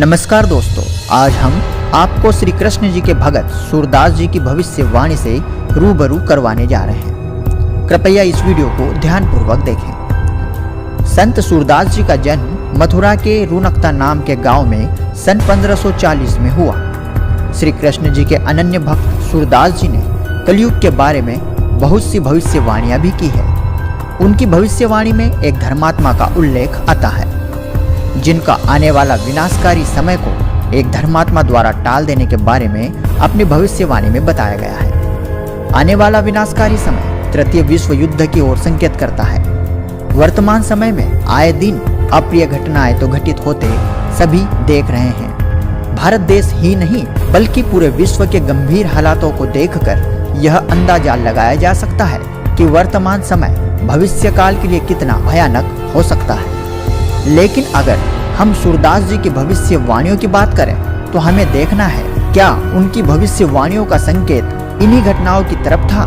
नमस्कार दोस्तों, आज हम आपको श्री कृष्ण जी के भगत सूरदास जी की भविष्यवाणी से रूबरू करवाने जा रहे हैं। कृपया इस वीडियो को ध्यानपूर्वक देखें। संत सूरदास जी का जन्म मथुरा के रुनकता नाम के गांव में सन 1540 में हुआ। श्री कृष्ण जी के अनन्य भक्त सूरदास जी ने कलयुग के बारे में बहुत सी भविष्यवाणियां भी की है। उनकी भविष्यवाणी में एक धर्मात्मा का उल्लेख आता है, जिनका आने वाला विनाशकारी समय को एक धर्मात्मा द्वारा टाल देने के बारे में अपनी भविष्यवाणी में बताया गया है। आने वाला विनाशकारी समय तृतीय विश्व युद्ध की ओर संकेत करता है। वर्तमान समय में आए दिन अप्रिय घटनाएं तो घटित होते सभी देख रहे हैं। भारत देश ही नहीं बल्कि पूरे विश्व के गंभीर हालातों को देखकर यह अंदाजा लगाया जा सकता है कि वर्तमान समय भविष्य काल के लिए कितना भयानक हो सकता है। लेकिन अगर हम सूरदास जी की भविष्यवाणियों की बात करें तो हमें देखना है, क्या उनकी भविष्यवाणियों का संकेत इन्हीं घटनाओं की तरफ था,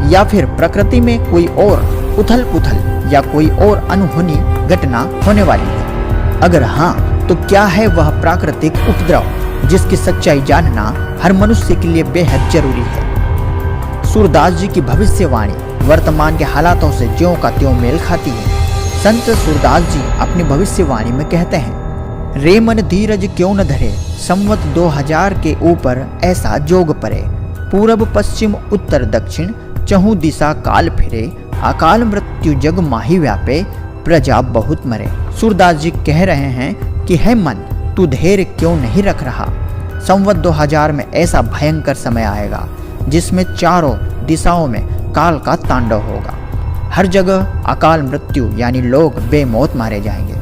या फिर प्रकृति में कोई और उथल पुथल या कोई और अनहोनी घटना होने वाली है। अगर हाँ, तो क्या है वह प्राकृतिक उपद्रव जिसकी सच्चाई जानना हर मनुष्य के लिए बेहद जरूरी है। सूरदास जी की भविष्यवाणी वर्तमान के हालातों से ज्यों का त्यों मेल खाती है। संत सूरदास जी अपनी भविष्यवाणी में कहते हैं, रे मन धीरज क्यों न धरे, संवत 2000 के ऊपर ऐसा जोग परे, पूरब पश्चिम उत्तर दक्षिण चहु दिशा काल फिरे, अकाल मृत्यु जग माही व्यापे, प्रजा बहुत मरे। सूरदास जी कह रहे हैं कि हे मन, तू धैर्य क्यों नहीं रख रहा। संवत 2000 में ऐसा भयंकर समय आएगा जिसमें चारों दिशाओं में काल का तांडव होगा। हर जगह अकाल मृत्यु यानी लोग बेमौत मारे जाएंगे।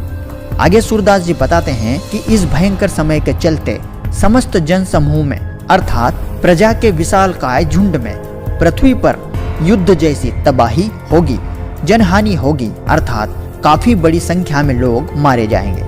आगे सूरदास जी बताते हैं कि इस भयंकर समय के चलते समस्त जन समूह में अर्थात प्रजा के विशालकाय झुंड में पृथ्वी पर युद्ध जैसी तबाही होगी, जनहानि होगी, अर्थात काफी बड़ी संख्या में लोग मारे जाएंगे।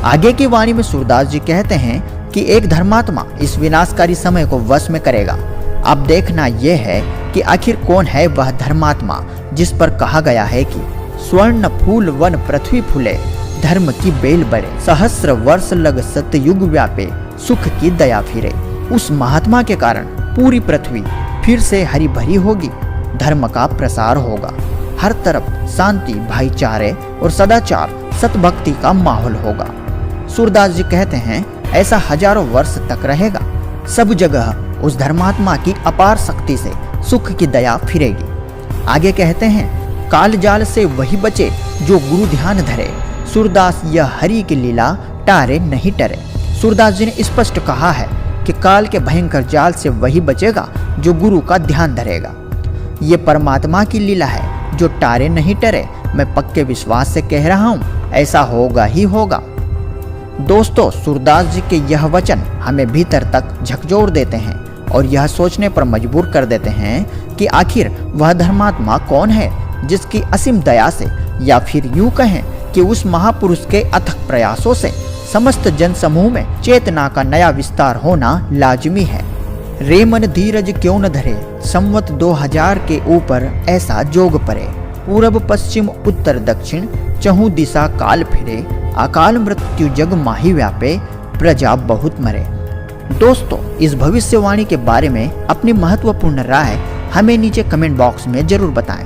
आगे की वाणी में सूरदास जी कहते हैं कि एक धर्मात्मा इस विनाशकारी समय को वश में करेगा। अब देखना यह है कि आखिर कौन है वह धर्मात्मा जिस पर कहा गया है कि स्वर्ण फूल वन पृथ्वी फूले, धर्म की बेल बढ़े, सहस्र वर्ष लग सतयुग व्यापे, सुख की दया फिरे। उस महात्मा के कारण पूरी पृथ्वी फिर से हरी भरी होगी, धर्म का प्रसार होगा, हर तरफ शांति, भाईचारे और सदाचार, सतभक्ति का माहौल होगा। सूरदास जी कहते हैं ऐसा हजारों वर्ष तक रहेगा। सब जगह उस धर्मात्मा की अपार शक्ति से सुख की दया फिरेगी। आगे कहते हैं, काल जाल से वही बचे जो गुरु ध्यान धरे, सूरदास यह हरि की लीला टारे नहीं टरे। सूरदास जी ने स्पष्ट कहा है कि काल के भयंकर जाल से वही बचेगा जो गुरु का ध्यान धरेगा। ये परमात्मा की लीला है जो टारे नहीं टरे। मैं पक्के विश्वास से कह रहा हूँ, ऐसा होगा ही होगा। दोस्तों, सूरदास जी के यह वचन हमें भीतर तक झकझोर देते हैं और यह सोचने पर मजबूर कर देते हैं कि आखिर वह धर्मात्मा कौन है जिसकी असीम दया से, या फिर यूं कहें कि उस महापुरुष के अथक प्रयासों से समस्त जन समूह में चेतना का नया विस्तार होना लाजमी है। रे मन धीरज क्यों न धरे, संवत 2000 के ऊपर ऐसा जोग परे, पूरब पश्चिम उत्तर दक्षिण चहु दिशा काल फिरे, अकाल मृत्यु जग माही व्यापे, प्रजा बहुत मरे। दोस्तों, इस भविष्यवाणी के बारे में अपनी महत्वपूर्ण राय हमें नीचे कमेंट बॉक्स में जरूर बताएं।